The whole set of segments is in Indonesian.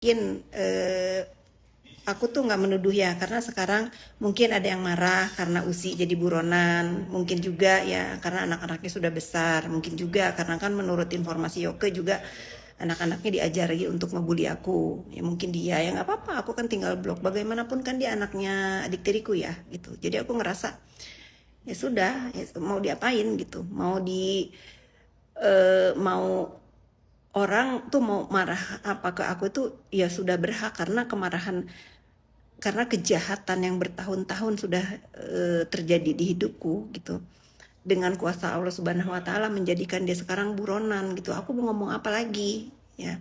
Mungkin aku tuh nggak menuduh ya, karena sekarang mungkin ada yang marah karena Usi jadi buronan, mungkin juga ya karena anak-anaknya sudah besar, mungkin juga karena kan menurut informasi Yoke juga anak-anaknya diajari untuk ngebully aku. Ya mungkin dia ya nggak apa-apa, aku kan tinggal blok. Bagaimanapun kan dia anaknya adik tiriku ya gitu. Jadi aku ngerasa ya sudah, ya mau diapain gitu, mau orang tuh mau marah apa ke aku itu ya sudah berhak, karena kemarahan, karena kejahatan yang bertahun-tahun sudah terjadi di hidupku gitu. Dengan kuasa Allah Subhanahu wa taala menjadikan dia sekarang buronan gitu. Aku mau ngomong apa lagi ya?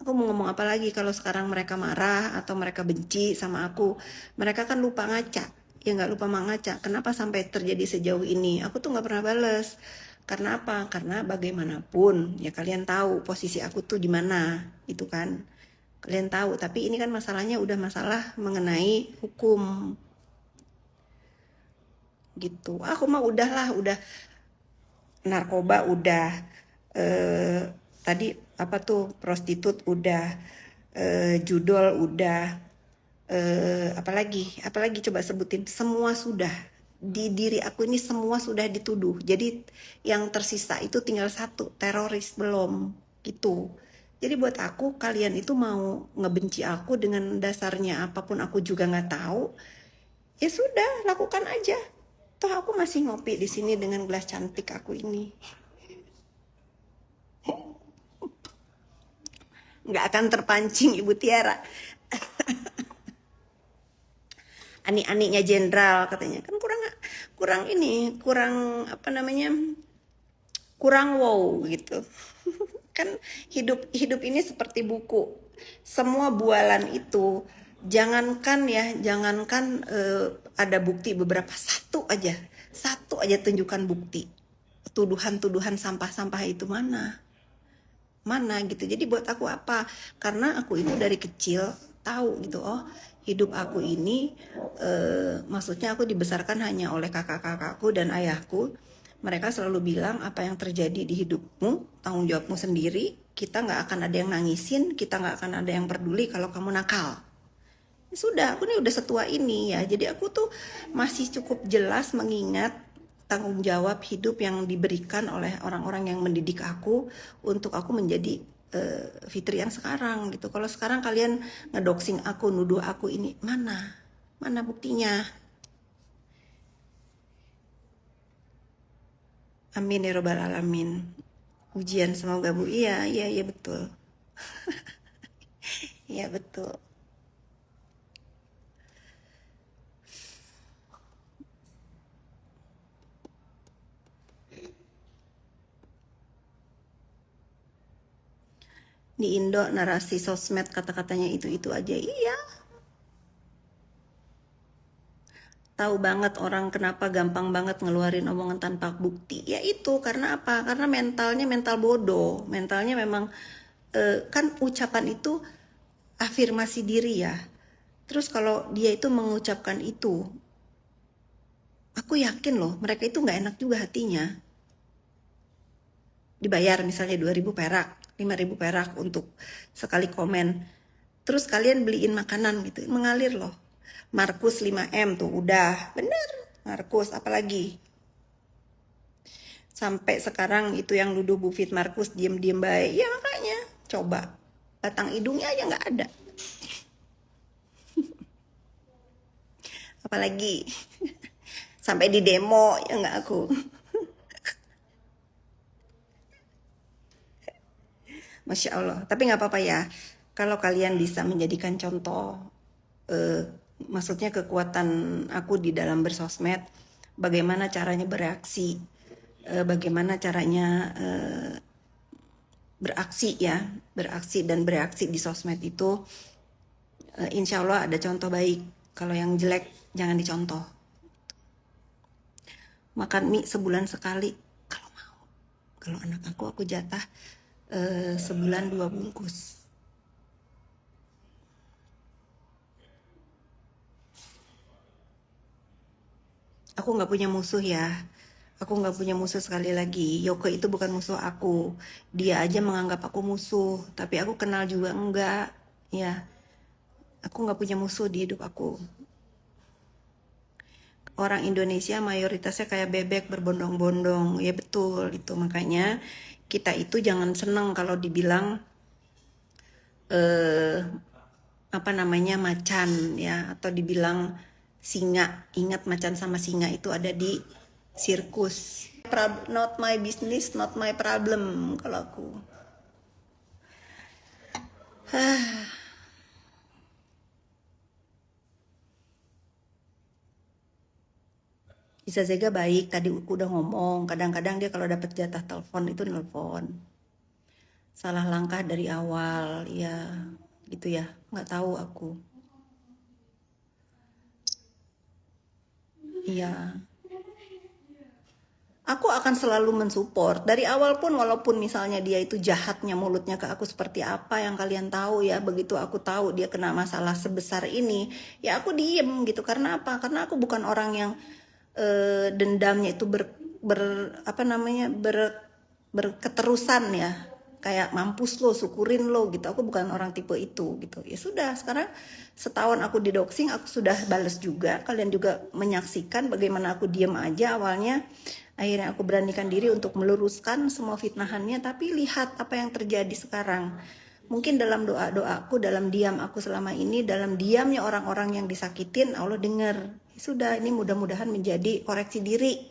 Aku mau ngomong apa lagi kalau sekarang mereka marah atau mereka benci sama aku? Mereka kan lupa ngaca. Ya nggak lupa ngaca. Kenapa sampai terjadi sejauh ini? Aku tuh nggak pernah bales. Karena apa? Karena bagaimanapun ya kalian tahu posisi aku tuh di mana, itu kan. Kalian tahu, tapi ini kan masalahnya udah masalah mengenai hukum gitu. Aku mah udahlah, udah narkoba udah, eh, tadi apa tuh prostitut udah, judol udah, apalagi coba sebutin, semua sudah di diri aku ini, semua sudah dituduh. Jadi yang tersisa itu tinggal satu, teroris belum gitu. Jadi buat aku, kalian itu mau ngebenci aku dengan dasarnya apapun aku juga nggak tahu, ya sudah lakukan aja. Toh aku masih ngopi di sini dengan gelas cantik aku ini, nggak akan terpancing Ibu Tiara. Anik-aniknya jenderal katanya kan kurang, kurang apa namanya, kurang wow gitu. Kan hidup hidup ini seperti buku, semua bualan itu, jangankan ada bukti beberapa, satu aja tunjukkan bukti, tuduhan-tuduhan sampah-sampah itu mana gitu. Jadi buat aku apa? Karena aku itu dari kecil tahu gitu, oh hidup aku ini, maksudnya aku dibesarkan hanya oleh kakak-kakakku dan ayahku. Mereka selalu bilang apa yang terjadi di hidupmu tanggung jawabmu sendiri. Kita nggak akan ada yang nangisin, kita nggak akan ada yang peduli kalau kamu nakal. Ya sudah, aku nih udah setua ini ya, jadi aku tuh masih cukup jelas mengingat tanggung jawab hidup yang diberikan oleh orang-orang yang mendidik aku untuk aku menjadi Fitri yang sekarang gitu. Kalau sekarang kalian ngedoxing aku, nuduh aku ini, mana buktinya? Amin ya robbal alamin. Ujian semoga Bu. Iya, iya, iya betul. Iya betul. Di Indo narasi sosmed kata-katanya itu aja. Iya, tahu banget orang kenapa gampang banget ngeluarin omongan tanpa bukti. Ya itu karena apa? Karena mentalnya mental bodoh. Mentalnya memang, kan ucapan itu afirmasi diri ya. Terus kalau dia itu mengucapkan itu, aku yakin loh mereka itu nggak enak juga hatinya. Dibayar misalnya 2.000 perak, 5.000 perak untuk sekali komen. Terus kalian beliin makanan gitu, mengalir loh. Markus 5M tuh udah, bener. Markus, apalagi? Sampai sekarang itu yang nuduh Bu Fit Markus diem-diem baik. Ya makanya, coba. Batang hidungnya aja nggak ada. Apalagi sampai di demo ya nggak aku. Masya Allah. Tapi nggak apa-apa ya. Kalau kalian bisa menjadikan contoh, eh, maksudnya kekuatan aku di dalam bersosmed, bagaimana caranya bereaksi, bagaimana caranya beraksi ya, beraksi dan bereaksi di sosmed itu, insya Allah ada contoh baik. Kalau yang jelek jangan dicontoh. Makan mie sebulan sekali kalau mau. Kalau anak aku jatah sebulan 2 bungkus. Aku nggak punya musuh ya. Aku nggak punya musuh, sekali lagi. Yoko itu bukan musuh aku. Dia aja menganggap aku musuh. Tapi aku kenal juga enggak. Ya, aku nggak punya musuh di hidup aku. Orang Indonesia mayoritasnya kayak bebek berbondong-bondong. Ya betul itu, makanya kita itu jangan seneng kalau dibilang eh apa namanya macan ya, atau dibilang singa. Ingat, macan sama singa itu ada di sirkus. Not my business, not my problem kalau aku. Bisa Zega baik, tadi aku udah ngomong, kadang-kadang dia kalau dapat jatah telepon itu nelpon. Salah langkah dari awal, ya gitu ya, nggak tahu aku. Iya, aku akan selalu mensupport dari awal pun, walaupun misalnya dia itu jahatnya mulutnya ke aku seperti apa yang kalian tahu ya. Begitu aku tahu dia kena masalah sebesar ini, ya aku diem gitu. Karena apa? Karena aku bukan orang yang dendamnya itu apa namanya berketerusan ya, kayak mampus lo, syukurin lo gitu. Aku bukan orang tipe itu gitu. Ya sudah, sekarang setahun aku di doxing, aku sudah bales juga. Kalian juga menyaksikan bagaimana aku diem aja awalnya. Akhirnya aku beranikan diri untuk meluruskan semua fitnahannya. Tapi lihat apa yang terjadi sekarang. Mungkin dalam doa-doaku, dalam diam aku selama ini, dalam diamnya orang-orang yang disakitin, Allah dengar. Sudah, ini mudah-mudahan menjadi koreksi diri.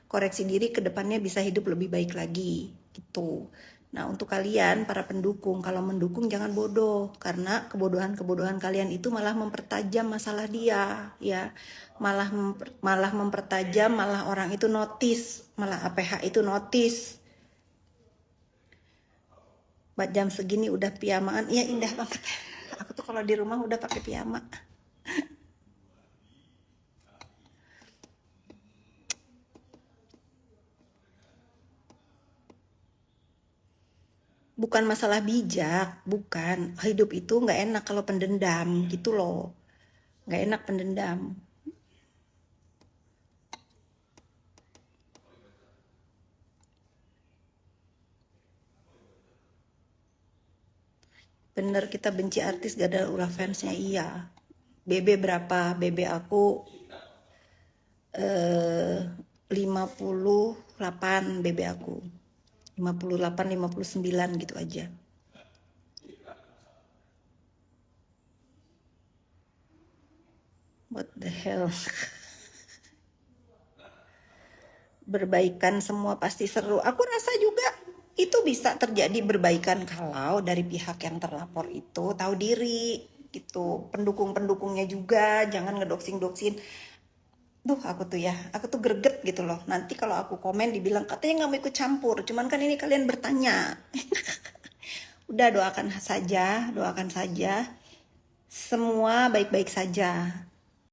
Koreksi diri ke depannya bisa hidup lebih baik lagi. Gitu. Nah, untuk kalian, para pendukung, kalau mendukung jangan bodoh. Karena kebodohan-kebodohan kalian itu malah mempertajam masalah dia. Ya, malah mempertajam, malah orang itu notice. Malah APH itu notice. Jam segini udah pijamaan, iya indah banget. Aku tuh kalau di rumah udah pakai piyama. Bukan masalah bijak, bukan. Hidup itu nggak enak kalau pendendam gitu loh. Nggak enak pendendam. Bener, kita benci artis gak ada ulah fansnya, iya. BB berapa? BB aku 58 BB aku. 58, 59 gitu aja. What the hell? Berbaikan semua pasti seru. Aku rasa juga itu bisa terjadi berbaikan kalau dari pihak yang terlapor itu tahu diri gitu. Pendukung-pendukungnya juga jangan ngedoksing-doksin. Duh, aku tuh greget gitu loh. Nanti kalau aku komen dibilang katanya nggak mau ikut campur. Cuman kan ini kalian bertanya. Udah, doakan saja, doakan saja. Semua baik-baik saja.